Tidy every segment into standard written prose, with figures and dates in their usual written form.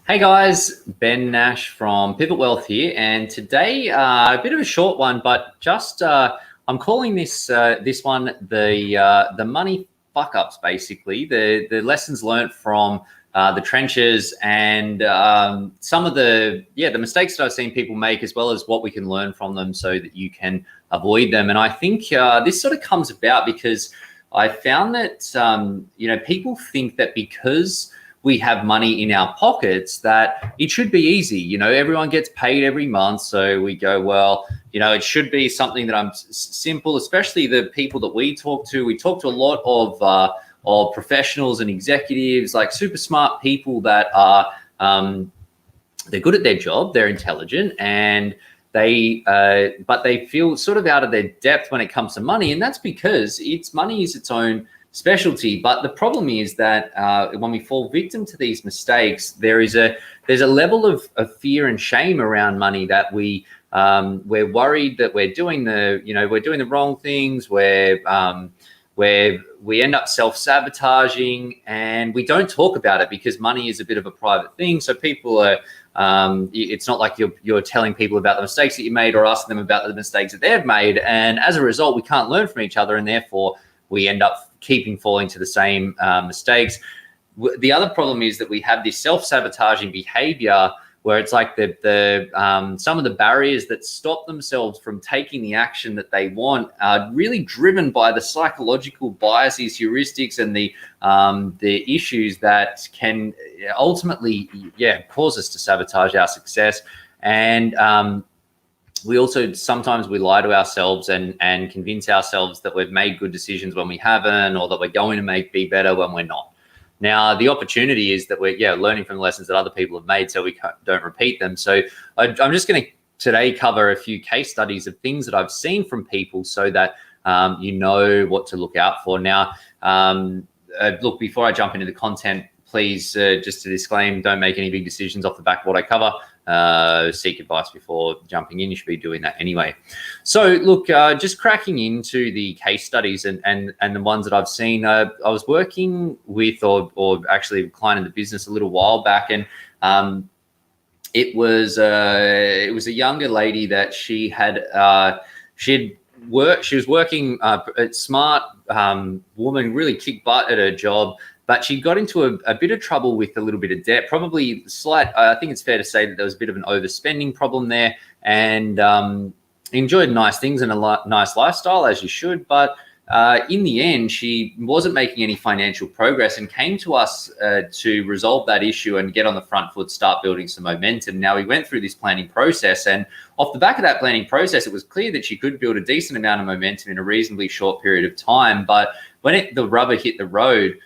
Hey guys, Ben Nash from Pivot Wealth here, and today a bit of a short one, but just I'm calling this one the money fuck ups, basically the lessons learned from the trenches and some of the mistakes that I've seen people make, as well as what we can learn from them so that you can avoid them. And I think this sort of comes about because I found that people think that because we have money in our pockets that it should be easy. Everyone gets paid every month. So we go, well, it should be something that I'm simple, especially the people that we talk to. We talk to a lot of professionals and executives, like super smart people that are, they're good at their job, they're intelligent, and but they feel sort of out of their depth when it comes to money. And that's because money is its own specialty. But the problem is that when we fall victim to these mistakes, there's a level of fear and shame around money that we're worried that we're doing the wrong things, where we end up self-sabotaging, and we don't talk about it because money is a bit of a private thing. So people are it's not like you're telling people about the mistakes that you made or asking them about the mistakes that they've made, and as a result we can't learn from each other, and therefore we end up falling to the same mistakes. The other problem is that we have this self-sabotaging behavior where it's like some of the barriers that stop themselves from taking the action that they want are really driven by the psychological biases, heuristics, and the issues that can ultimately, cause us to sabotage our success. And we also sometimes we lie to ourselves and convince ourselves that we've made good decisions when we haven't, or that we're going to be better when we're not. Now, the opportunity is that we're learning from the lessons that other people have made so we don't repeat them. So I'm just going to today cover a few case studies of things that I've seen from people so that you know what to look out for. Now, look, before I jump into the content, please, just to disclaim, don't make any big decisions off the back of what I cover. Seek advice before jumping in. You should be doing that anyway. So look, just cracking into the case studies and the ones that I've seen. I was working with or actually a client in the business a little while back, and it was a younger lady that she was working, a smart woman, really kicked butt at her job. But she got into a bit of trouble with a little bit of debt, probably slight. I think it's fair to say that there was a bit of an overspending problem there, and enjoyed nice things and a nice lifestyle, as you should. But in the end, she wasn't making any financial progress, and came to us to resolve that issue and get on the front foot, start building some momentum. Now, we went through this planning process, and off the back of that planning process, it was clear that she could build a decent amount of momentum in a reasonably short period of time. But when the rubber hit the road,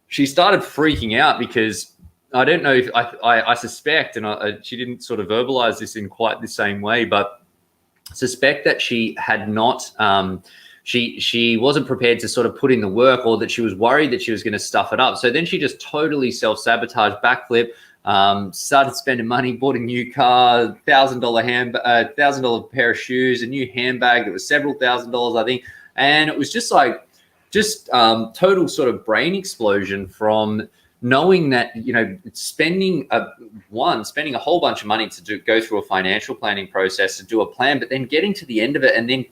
she started freaking out because I don't know if I suspect, and she didn't sort of verbalize this in quite the same way, but suspect that she had not, she wasn't prepared to sort of put in the work, or that she was worried that she was going to stuff it up. So then she just totally self-sabotaged, backflip, started spending money, bought a new car, $1,000 pair of shoes, a new handbag that was several $1,000s, I think. And it was just total sort of brain explosion from knowing that, spending a whole bunch of money to go through a financial planning process, to do a plan, but then getting to the end of it and then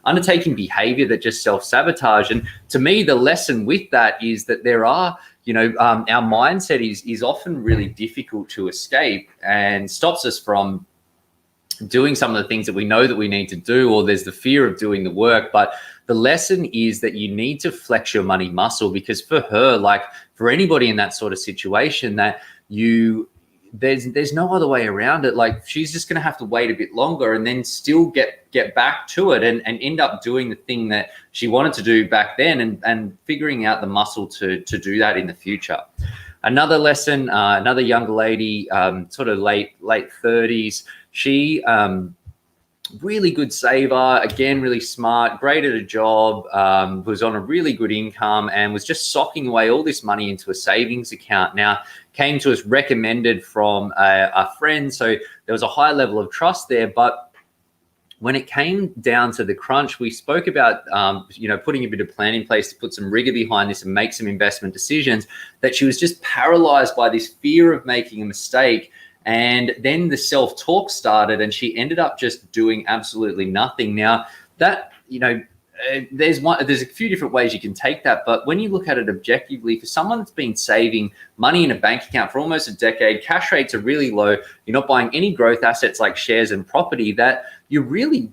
undertaking behavior that just self-sabotage. And to me, the lesson with that is that there are, our mindset is often really difficult to escape and stops us from doing some of the things that we know that we need to do, or there's the fear of doing the work. But the lesson is that you need to flex your money muscle, because for her, like for anybody in that sort of situation, that there's no other way around it. Like, she's just going to have to wait a bit longer and then still get back to it and end up doing the thing that she wanted to do back then, and figuring out the muscle to do that in the future. Another lesson, another younger lady, sort of late 30s. She really good saver, again, really smart, great at a job, was on a really good income, and was just socking away all this money into a savings account. Now, came to us recommended from a friend, so there was a high level of trust there. But when it came down to the crunch, we spoke about, putting a bit of plan in place to put some rigor behind this and make some investment decisions, that she was just paralyzed by this fear of making a mistake. And then the self-talk started and she ended up just doing absolutely nothing. Now that, there's a few different ways you can take that, but when you look at it objectively, for someone that's been saving money in a bank account for almost a decade, cash rates are really low, you're not buying any growth assets like shares and property, that you're really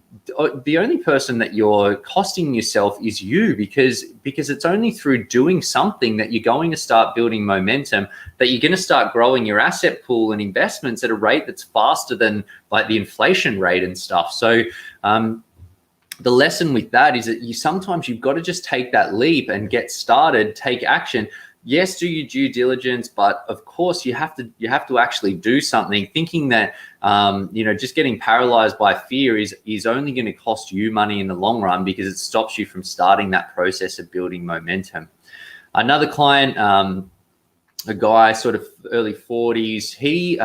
the only person that you're costing yourself is you, because it's only through doing something that you're going to start building momentum, that you're going to start growing your asset pool and investments at a rate that's faster than like the inflation rate and stuff. So the lesson with that is that sometimes you've got to just take that leap and get started, take action. Yes, do your due diligence, but of course you have to actually do something. Thinking that just getting paralyzed by fear is only going to cost you money in the long run, because it stops you from starting that process of building momentum. Another client, a guy sort of early 40s, he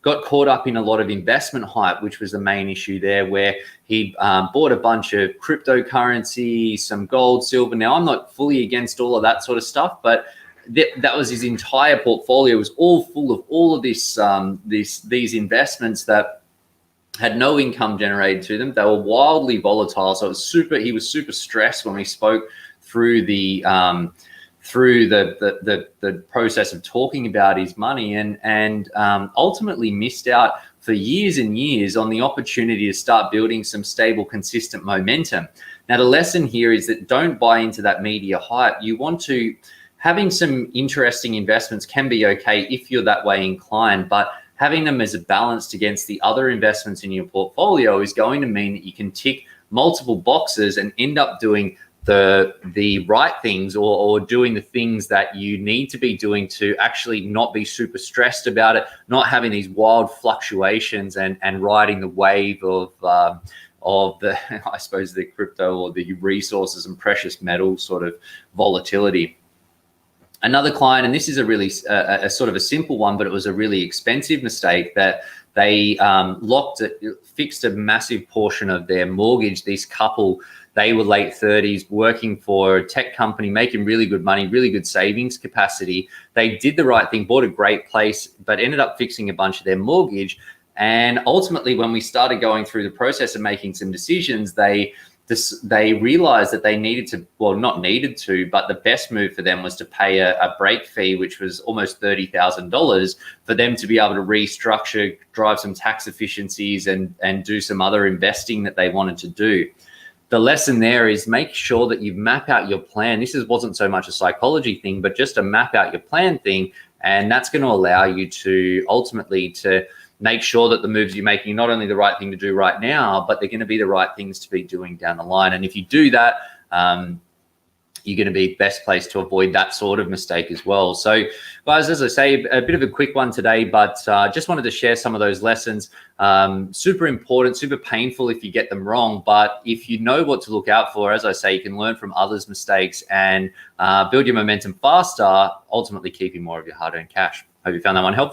got caught up in a lot of investment hype, which was the main issue there, where he bought a bunch of cryptocurrency, some gold, silver. Now, I'm not fully against all of that sort of stuff, but that was his entire portfolio. It was all full of all of these investments that had no income generated to them. They were wildly volatile. So he was super stressed when we spoke through the process of talking about his money, and ultimately missed out for years and years on the opportunity to start building some stable, consistent momentum. Now, the lesson here is that don't buy into that media hype. You want to, having some interesting investments can be okay if you're that way inclined, but having them as a balanced against the other investments in your portfolio is going to mean that you can tick multiple boxes and end up doing the right things, or doing the things that you need to be doing to actually not be super stressed about it, not having these wild fluctuations and riding the wave of the, I suppose, the crypto or the resources and precious metals sort of volatility. Another client, and this is a really a sort of a simple one, but it was a really expensive mistake, that they fixed a massive portion of their mortgage. This couple, they were late 30s, working for a tech company, making really good money, really good savings capacity. They did the right thing, bought a great place, but ended up fixing a bunch of their mortgage. And ultimately, when we started going through the process of making some decisions, they realized that they needed to, well, not needed to, but the best move for them was to pay a break fee, which was almost $30,000, for them to be able to restructure, drive some tax efficiencies, and do some other investing that they wanted to do. The lesson there is make sure that you map out your plan. This wasn't so much a psychology thing, but just a map out your plan thing. And that's going to allow you to ultimately to make sure that the moves you're making are not only the right thing to do right now, but they're going to be the right things to be doing down the line. And if you do that, you're going to be best placed to avoid that sort of mistake as well. So guys, as I say, a bit of a quick one today, but just wanted to share some of those lessons. Super important, super painful if you get them wrong, but if you know what to look out for, as I say, you can learn from others' mistakes and build your momentum faster, ultimately keeping more of your hard-earned cash. Hope you found that one helpful.